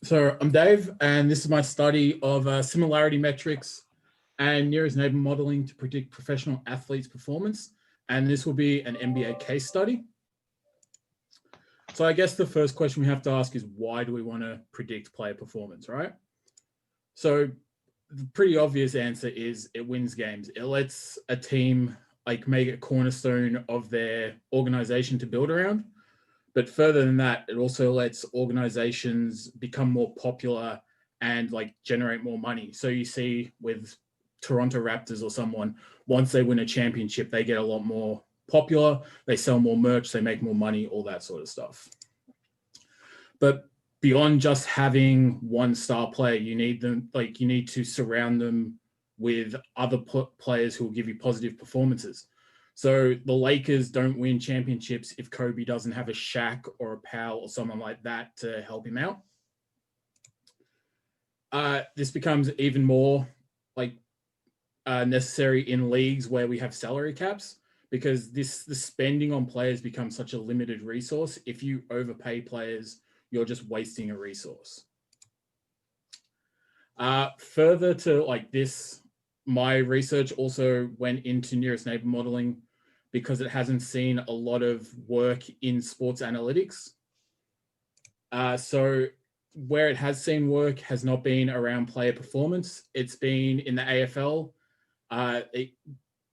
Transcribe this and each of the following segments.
So I'm Dave, and this is my study of similarity metrics and nearest neighbor modeling to predict professional athletes' performance. And this will be an NBA case study. So I guess the first question we have to ask is, why do we want to predict player performance, right? So the pretty obvious answer is it wins games. It lets a team make a cornerstone of their organization to build around. But further than that, it also lets organizations become more popular and generate more money. So you see with Toronto Raptors or someone, once they win a championship, they get a lot more popular, they sell more merch, they make more money, all that sort of stuff. But beyond just having one star player, you need to surround them with other players who will give you positive performances. So the Lakers don't win championships if Kobe doesn't have a Shaq or a Powell or someone like that to help him out. This becomes even more necessary in leagues where we have salary caps, because the spending on players becomes such a limited resource. If you overpay players, you're just wasting a resource. Further to this, my research also went into nearest neighbor modeling because it hasn't seen a lot of work in sports analytics. So where it has seen work has not been around player performance. It's been in the AFL.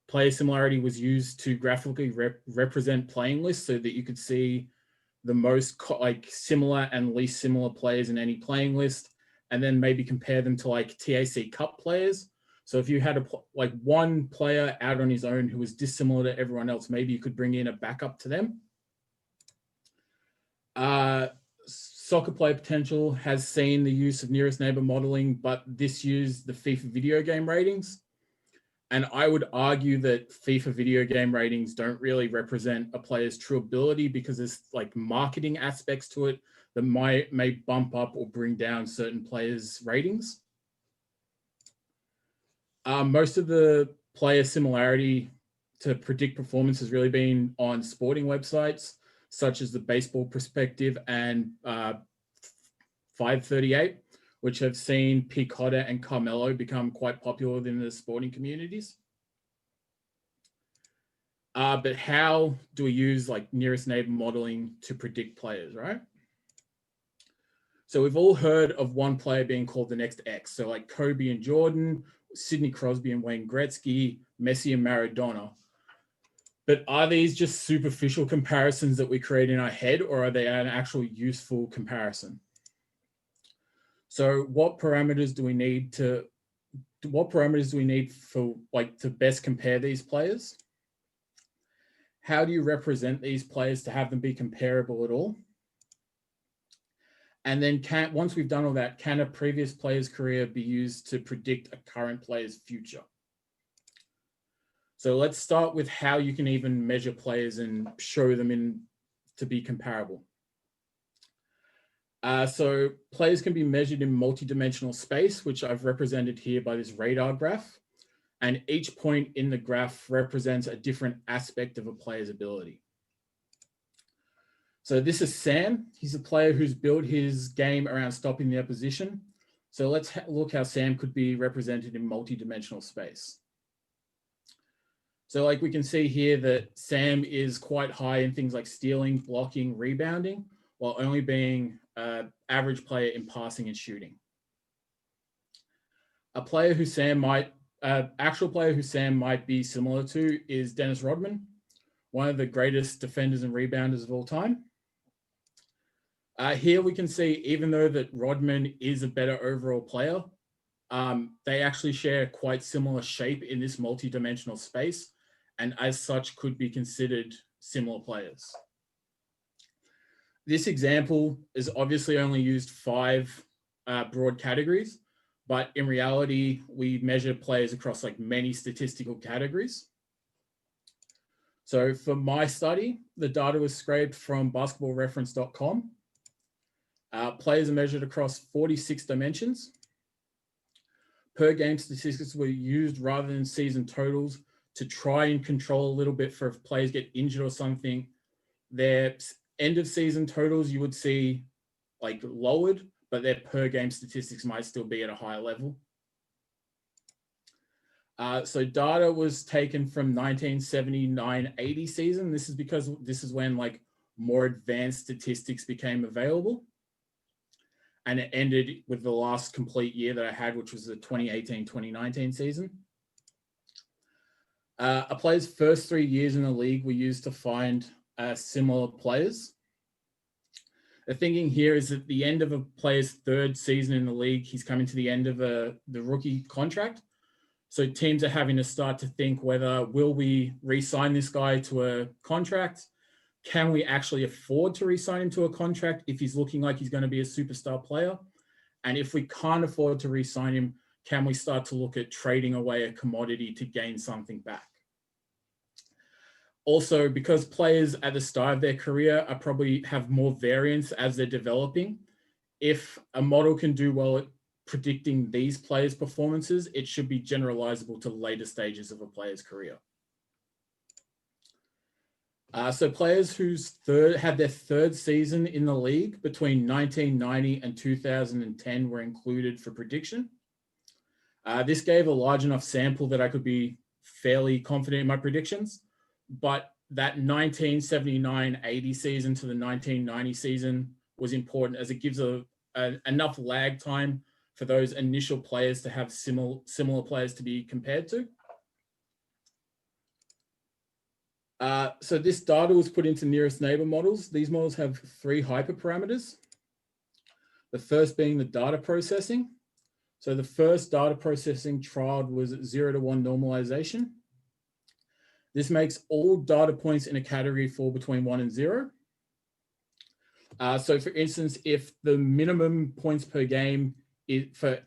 Player similarity was used to graphically represent playing lists so that you could see the most similar and least similar players in any playing list, and then maybe compare them to TAC Cup players. So if you had one player out on his own who was dissimilar to everyone else, maybe you could bring in a backup to them. Soccer player potential has seen the use of nearest neighbor modeling, but this used the FIFA video game ratings. And I would argue that FIFA video game ratings don't really represent a player's true ability, because there's marketing aspects to it that may bump up or bring down certain players' ratings. Most of the player similarity to predict performance has really been on sporting websites, such as the Baseball Perspective and 538, which have seen Picotta and Carmelo become quite popular within the sporting communities. But how do we use nearest neighbor modeling to predict players, right? So we've all heard of one player being called the next X. So Kobe and Jordan, Sidney Crosby and Wayne Gretzky, Messi and Maradona. But are these just superficial comparisons that we create in our head, or are they an actual useful comparison? So what parameters do we need for to best compare these players? How do you represent these players to have them be comparable at all? And then once we've done all that, can a previous player's career be used to predict a current player's future? So let's start with how you can even measure players and show them to be comparable. So players can be measured in multi-dimensional space, which I've represented here by this radar graph. And each point in the graph represents a different aspect of a player's ability. So this is Sam. He's a player who's built his game around stopping the opposition. So let's look how Sam could be represented in multi-dimensional space. So we can see here that Sam is quite high in things like stealing, blocking, rebounding, while only being an average player in passing and shooting. Actual player who Sam might be similar to is Dennis Rodman, one of the greatest defenders and rebounders of all time. Here we can see, even though that Rodman is a better overall player, they actually share quite similar shape in this multi-dimensional space, and as such could be considered similar players. This example is obviously only used 5 broad categories, but in reality, we measure players across many statistical categories. So for my study, the data was scraped from basketballreference.com. Players are measured across 46 dimensions. Per game statistics were used rather than season totals to try and control a little bit for if players get injured or something. Their end of season totals you would see lowered, but their per game statistics might still be at a higher level. So data was taken from 1979-80 season. This is because this is when like more advanced statistics became available. And it ended with the last complete year that I had, which was the 2018-2019 season. A player's first 3 years in the league were used to find similar players. The thinking here is at the end of a player's third season in the league, he's coming to the end of the rookie contract. So teams are having to start to think whether will we re-sign this guy to a contract? Can we actually afford to re-sign him to a contract if he's looking like he's going to be a superstar player? And if we can't afford to re-sign him, can we start to look at trading away a commodity to gain something back? Also, because players at the start of their career are probably have more variance as they're developing, if a model can do well at predicting these players' performances, it should be generalizable to later stages of a player's career. So players whose had their third season in the league between 1990 and 2010 were included for prediction. This gave a large enough sample that I could be fairly confident in my predictions, but that 1979-80 season to the 1990 season was important as it gives enough lag time for those initial players to have similar players to be compared to. So this data was put into nearest neighbor models. These models have 3 hyperparameters. The first being the data processing. So the first data processing trialed was 0 to 1 normalization. This makes all data points in a category fall between 1 and 0. So for instance, if the minimum points per game for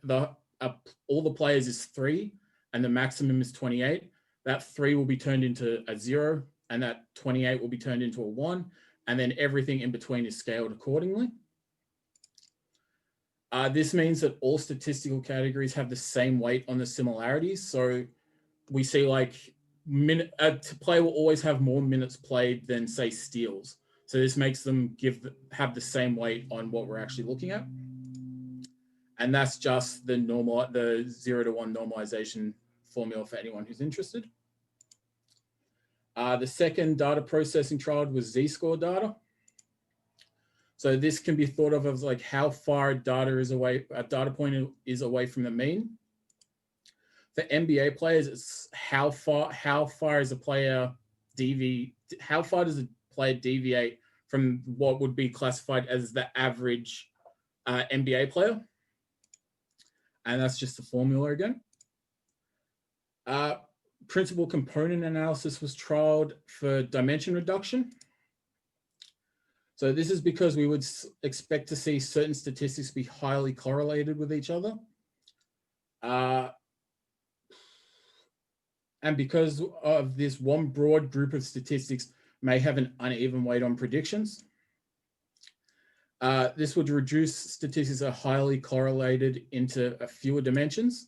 all the players is 3 and the maximum is 28, that 3 will be turned into a 0 and that 28 will be turned into a 1, and then everything in between is scaled accordingly. This means that all statistical categories have the same weight on the similarities. So we see like a player will always have more minutes played than say steals. So this makes them have the same weight on what we're actually looking at. And that's just the 0 to 1 normalization formula for anyone who's interested. The second data processing trial was Z-score data. So this can be thought of as like how far a data point is away from the mean. For NBA players, it's how far is a player how far does a player deviate from what would be classified as the average NBA player? And that's just the formula again. Principal component analysis was trialed for dimension reduction. So this is because we would expect to see certain statistics be highly correlated with each other. And because of this, one broad group of statistics may have an uneven weight on predictions. This would reduce statistics that are highly correlated into fewer dimensions.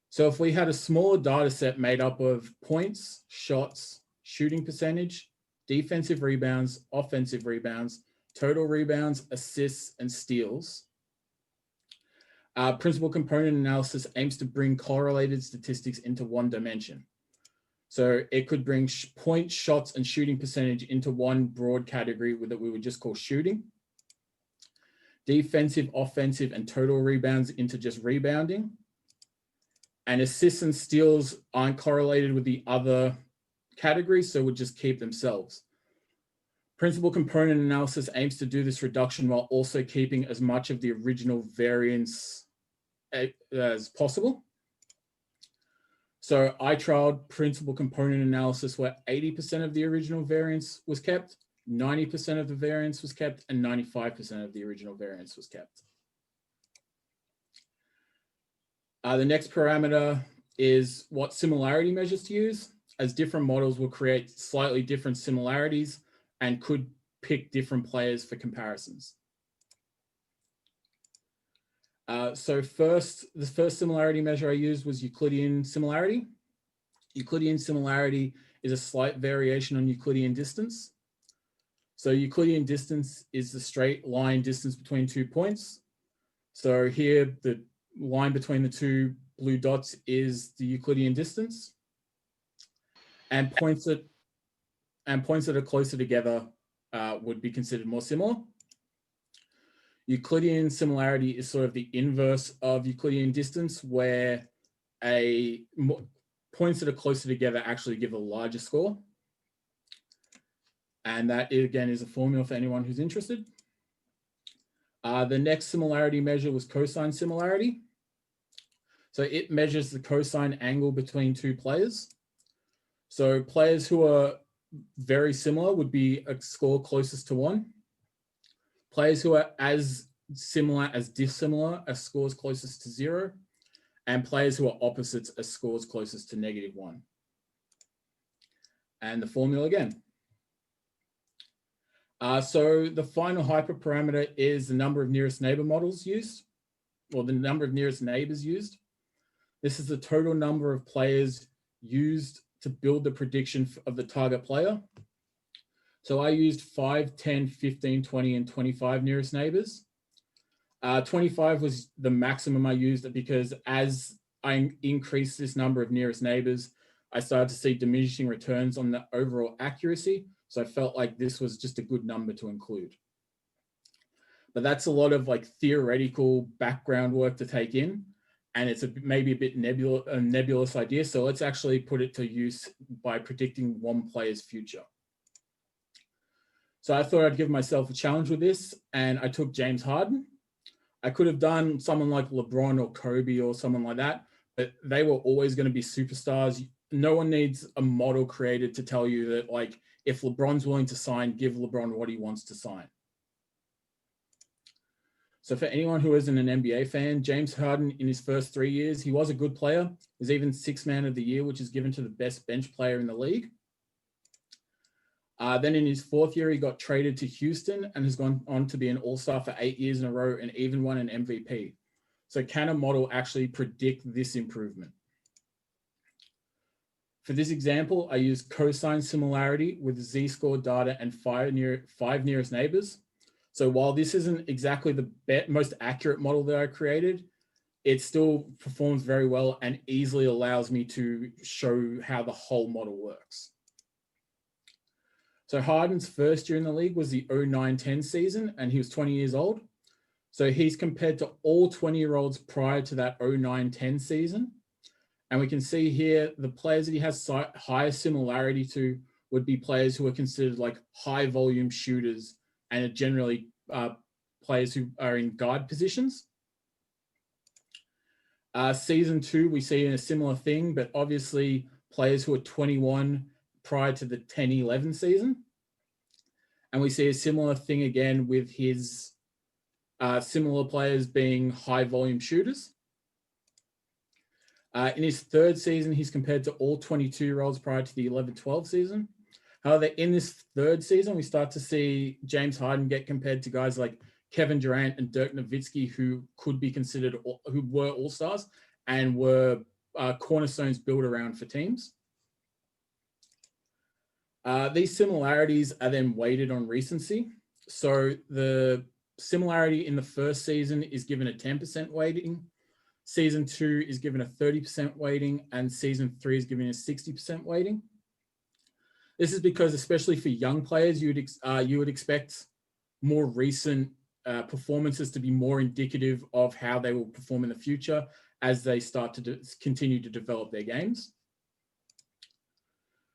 So if we had a smaller data set made up of points, shots, shooting percentage, defensive rebounds, offensive rebounds, total rebounds, assists, and steals, principal component analysis aims to bring correlated statistics into one dimension. So it could bring points, shots, and shooting percentage into one broad category that we would just call shooting. Defensive, offensive, and total rebounds into just rebounding. And assists and steals aren't correlated with the other categories, so would just keep themselves. Principal component analysis aims to do this reduction while also keeping as much of the original variance as possible. So I trialed principal component analysis where 80% of the original variance was kept, 90% of the variance was kept, and 95% of the original variance was kept. The next parameter is what similarity measures to use, as different models will create slightly different similarities and could pick different players for comparisons. So the first similarity measure I used was Euclidean similarity. Euclidean similarity is a slight variation on Euclidean distance. So Euclidean distance is the straight line distance between 2 points. So here, the line between the two blue dots is the Euclidean distance, and points that are closer together would be considered more similar. Euclidean similarity is sort of the inverse of Euclidean distance, where points that are closer together actually give a larger score. And that, again, is a formula for anyone who's interested. The next similarity measure was cosine similarity. So it measures the cosine angle between two players. So players who are very similar would be a score closest to 1. Players who are as similar as dissimilar are scores closest to 0. And players who are opposites are scores closest to -1. And the formula again. So the final hyperparameter is the number of nearest neighbor models used, or the number of nearest neighbors used. This is the total number of players used to build the prediction of the target player. So I used 5, 10, 15, 20, and 25 nearest neighbors. 25 was the maximum I used because as I increased this number of nearest neighbors, I started to see diminishing returns on the overall accuracy. So I felt like this was just a good number to include. But that's a lot of like theoretical background work to take in. And it's maybe a bit nebulous idea. So let's actually put it to use by predicting one player's future. So I thought I'd give myself a challenge with this, and I took James Harden. I could have done someone like LeBron or Kobe or someone like that, but they were always going to be superstars. No one needs a model created to tell you that, like, if LeBron's willing to sign, give LeBron what he wants to sign. So for anyone who isn't an NBA fan, James Harden in his first 3 years, he was a good player. He was even Sixth Man of the Year, which is given to the best bench player in the league. Then in his 4th year, he got traded to Houston and has gone on to be an all-star for 8 years in a row and even won an MVP. So can a model actually predict this improvement? For this example, I used cosine similarity with z-score data and 5 nearest neighbors. So while this isn't exactly the most accurate model that I created, it still performs very well and easily allows me to show how the whole model works. So Harden's first year in the league was the 09-10 season, and he was 20 years old. So he's compared to all 20-year-olds prior to that 09-10 season. And we can see here the players that he has higher similarity to would be players who are considered like high volume shooters and are generally players who are in guard positions. Season 2, we see a similar thing, but obviously players who are 21 prior to the 10-11 season. And we see a similar thing again with his similar players being high volume shooters. In his 3rd season, he's compared to all 22-year-olds prior to the 11-12 season. However, in this 3rd season, we start to see James Harden get compared to guys like Kevin Durant and Dirk Nowitzki, who could be considered, who were all-stars and were cornerstones built around for teams. These similarities are then weighted on recency. So the similarity in the first season is given a 10% weighting. Season 2 is given a 30% weighting, and season 3 is given a 60% weighting. This is because, especially for young players, you would expect more recent performances to be more indicative of how they will perform in the future as they start to continue to develop their games.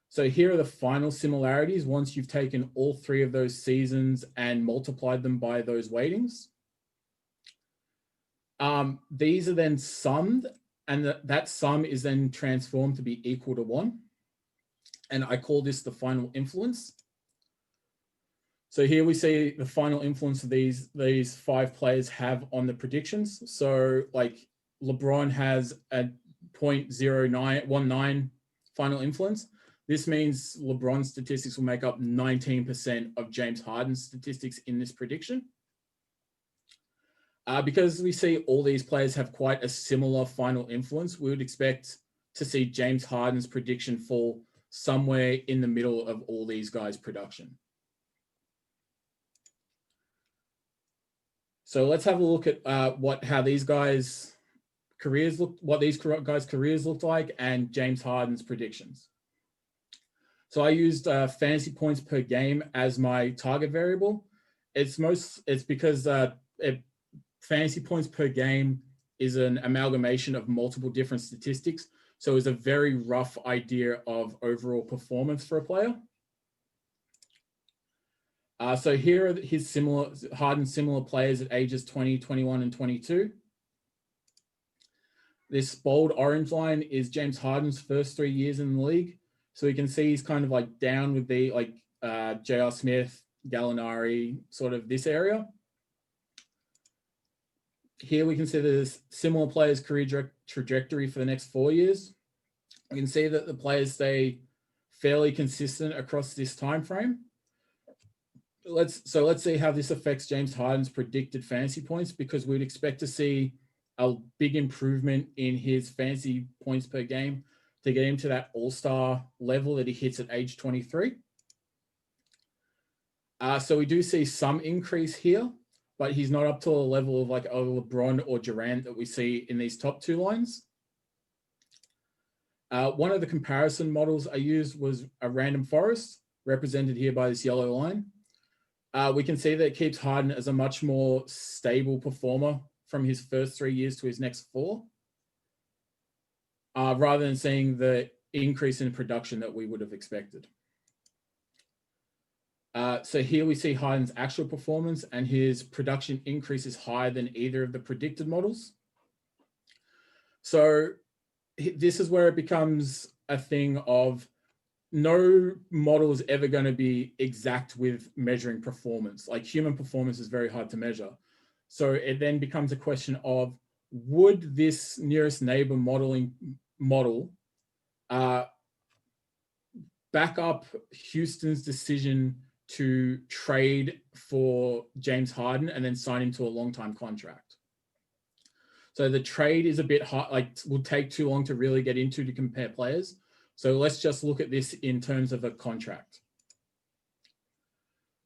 So here are the final similarities once you've taken all 3 of those seasons and multiplied them by those weightings. These are then summed, and that sum is then transformed to be equal to 1. And I call this the final influence. So here we see the final influence of these 5 players have on the predictions. So like LeBron has a 0.0919 final influence. This means LeBron's statistics will make up 19% of James Harden's statistics in this prediction. Because we see all these players have quite a similar final influence, we would expect to see James Harden's prediction fall somewhere in the middle of all these guys' production. So let's have a look at how these guys' careers looked like, and James Harden's predictions. So I used fantasy points per game as my target variable. It's because fantasy points per game is an amalgamation of multiple different statistics. So it's a very rough idea of overall performance for a player. So here are his Harden's similar players at ages 20, 21, and 22. This bold orange line is James Harden's first 3 years in the league. So we can see he's kind of like down with the J.R. Smith, Gallinari, sort of this area. Here we can see there's similar players' career trajectory for the next 4 years. We can see that the players stay fairly consistent across this time frame. Let's see how this affects James Harden's predicted fantasy points, because we'd expect to see a big improvement in his fantasy points per game to get him to that all-star level that he hits at age 23. So we do see some increase here, but he's not up to a level of like a LeBron or Durant that we see in these top two lines. One of the comparison models I used was a random forest, represented here by this yellow line. We can see that it keeps Harden as a much more stable performer from his first 3 years to his next 4, rather than seeing the increase in production that we would have expected. So here we see Harden's actual performance, and his production increase is higher than either of the predicted models. So this is where it becomes a thing of no model is ever going to be exact with measuring performance. Like human performance is very hard to measure. So it then becomes a question of, would this nearest neighbor model back up Houston's decision to trade for James Harden and then sign him to a long-time contract? So the trade is a bit hard, like will take too long to really get into to compare players. So let's just look at this in terms of a contract.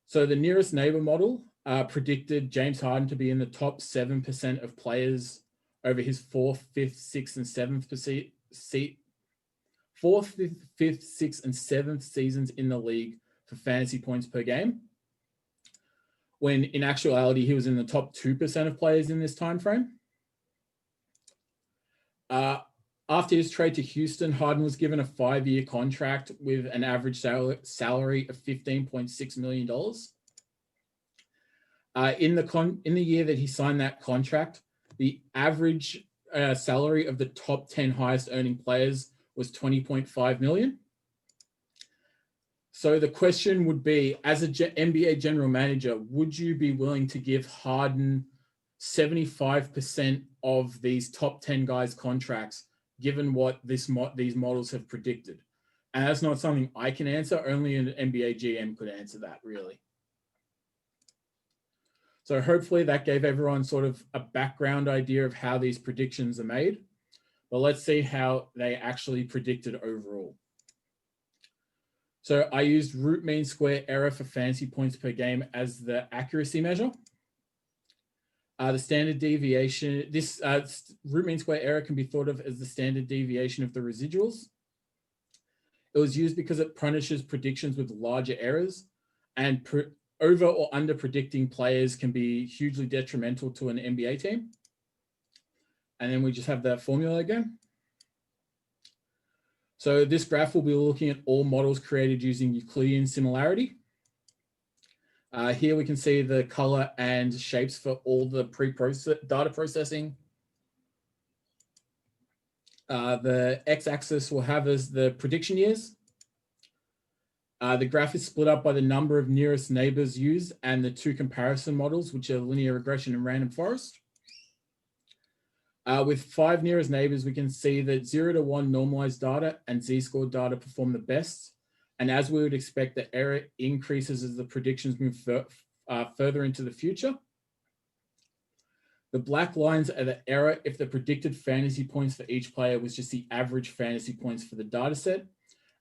So the nearest neighbor model predicted James Harden to be in the top 7% of players over his 4th, 5th, 6th, and 7th seasons in the league for fantasy points per game, when in actuality he was in the top 2% of players in this time frame. After his trade to Houston, Harden was given a 5-year contract with an average salary of $15.6 million. In the year that he signed that contract, the average salary of the top 10 highest earning players was $20.5 million. So the question would be, as an NBA general manager, would you be willing to give Harden 75% of these top 10 guys' contracts, given what these models have predicted? And that's not something I can answer. Only an NBA GM could answer that, really. So hopefully that gave everyone sort of a background idea of how these predictions are made. But let's see how they actually predicted overall. So I used root mean square error for fantasy points per game as the accuracy measure. The standard deviation, this root mean square error can be thought of as the standard deviation of the residuals. It was used because it punishes predictions with larger errors, and over or under predicting players can be hugely detrimental to an NBA team. And then we just have that formula again. So this graph will be looking at all models created using Euclidean similarity. Here we can see the color and shapes for all the data processing. The x-axis will have as the prediction years. The graph is split up by the number of nearest neighbors used and the 2 comparison models, which are linear regression and random forest. With 5 nearest neighbors, we can see that 0 to 1 normalized data and z-score data perform the best. And as we would expect, the error increases as the predictions move further into the future. The black lines are the error if the predicted fantasy points for each player was just the average fantasy points for the data set,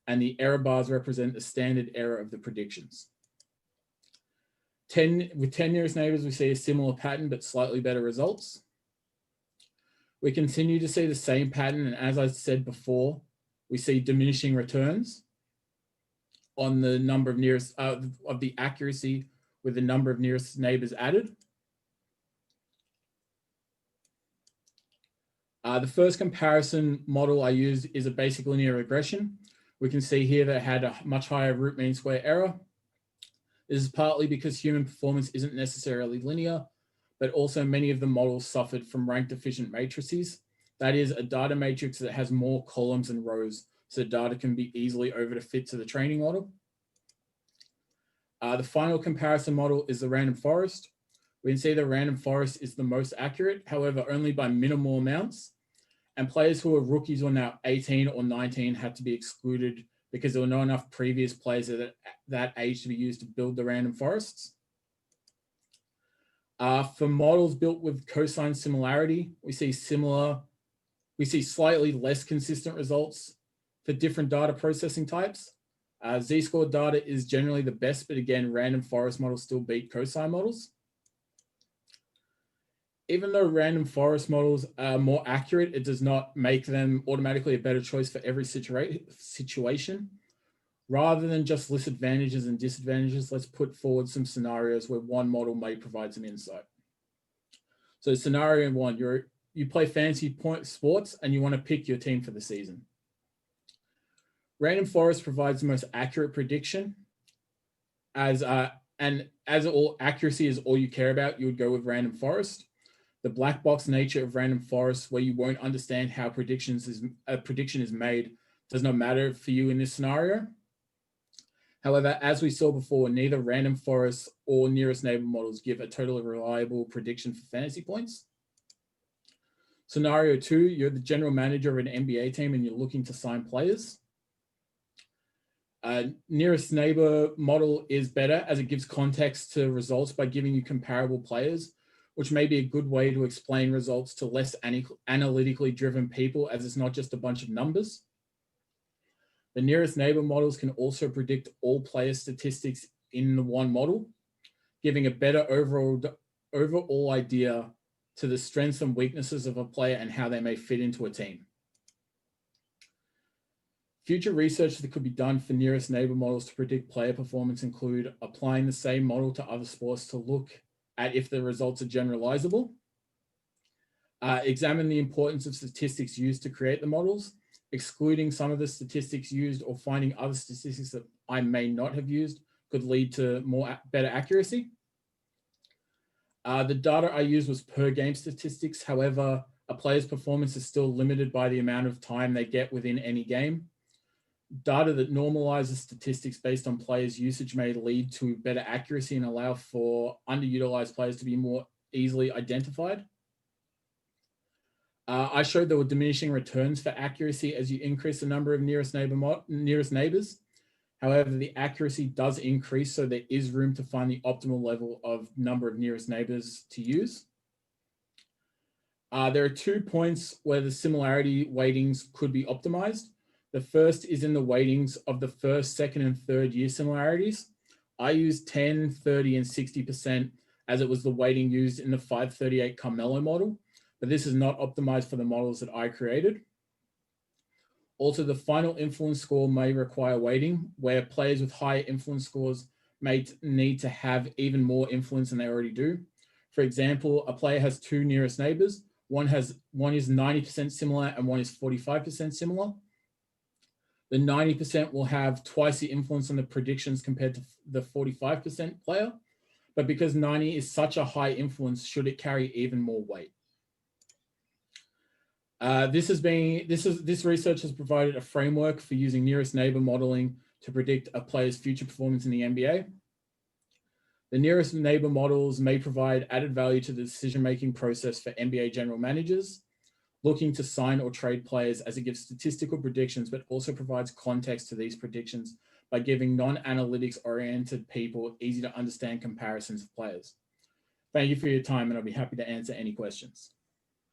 and the error bars represent the standard error of the predictions. With 10 nearest neighbors, we see a similar pattern, but slightly better results. We continue to see the same pattern, and as I said before, we see diminishing returns on the number of nearest, of the accuracy with the number of nearest neighbors added. The first comparison model I used is a basic linear regression. We can see here that it had a much higher root mean square error. This is partly because human performance isn't necessarily linear, but also many of the models suffered from rank deficient matrices. That is a data matrix that has more columns and rows, so data can be easily over to fit to the training model. The final comparison model is the random forest. We can see the random forest is the most accurate, however, only by minimal amounts. And players who are rookies or now 18 or 19 had to be excluded because there were not enough previous players at that age to be used to build the random forests. For models built with cosine similarity, we see slightly less consistent results for different data processing types. Z-score data is generally the best, but again, random forest models still beat cosine models. Even though random forest models are more accurate, it does not make them automatically a better choice for every situation. Rather than just list advantages and disadvantages, let's put forward some scenarios where one model may provide some insight. So scenario one, you play fantasy sports and you want to pick your team for the season. Random forest provides the most accurate prediction. As all accuracy is all you care about, you would go with random forest. The black box nature of random forests, where you won't understand how a prediction is made, does not matter for you in this scenario. However, as we saw before, neither random forests or nearest neighbor models give a totally reliable prediction for fantasy points. Scenario two, you're the general manager of an NBA team and you're looking to sign players. Nearest neighbor model is better as it gives context to results by giving you comparable players, which may be a good way to explain results to less analytically driven people, as it's not just a bunch of numbers. The nearest neighbor models can also predict all player statistics in the one model, giving a better overall idea to the strengths and weaknesses of a player and how they may fit into a team. Future research that could be done for nearest neighbor models to predict player performance include applying the same model to other sports to look at if the results are generalizable. Examine the importance of statistics used to create the models, excluding some of the statistics used or finding other statistics that I may not have used could lead to better accuracy. The data I used was per game statistics. However, a player's performance is still limited by the amount of time they get within any game. Data that normalizes statistics based on players' usage may lead to better accuracy and allow for underutilized players to be more easily identified. I showed there were diminishing returns for accuracy as you increase the number of nearest neighbors. However, the accuracy does increase, so there is room to find the optimal level of number of nearest neighbors to use. There are 2 points where the similarity weightings could be optimized. The first is in the weightings of the first, second, and third year similarities. I used 10, 30, and 60% as it was the weighting used in the 538 Carmelo model, but this is not optimized for the models that I created. Also, the final influence score may require weighting, where players with higher influence scores may need to have even more influence than they already do. For example, a player has 2 nearest neighbors. One is 90% similar and one is 45% similar. The 90% will have twice the influence on the predictions compared to the 45% player. But because 90 is such a high influence, should it carry even more weight? This research has provided a framework for using nearest neighbor modeling to predict a player's future performance in the NBA. The nearest neighbor models may provide added value to the decision-making process for NBA general managers looking to sign or trade players, as it gives statistical predictions, but also provides context to these predictions by giving non-analytics oriented people easy to understand comparisons of players. Thank you for your time, and I'll be happy to answer any questions.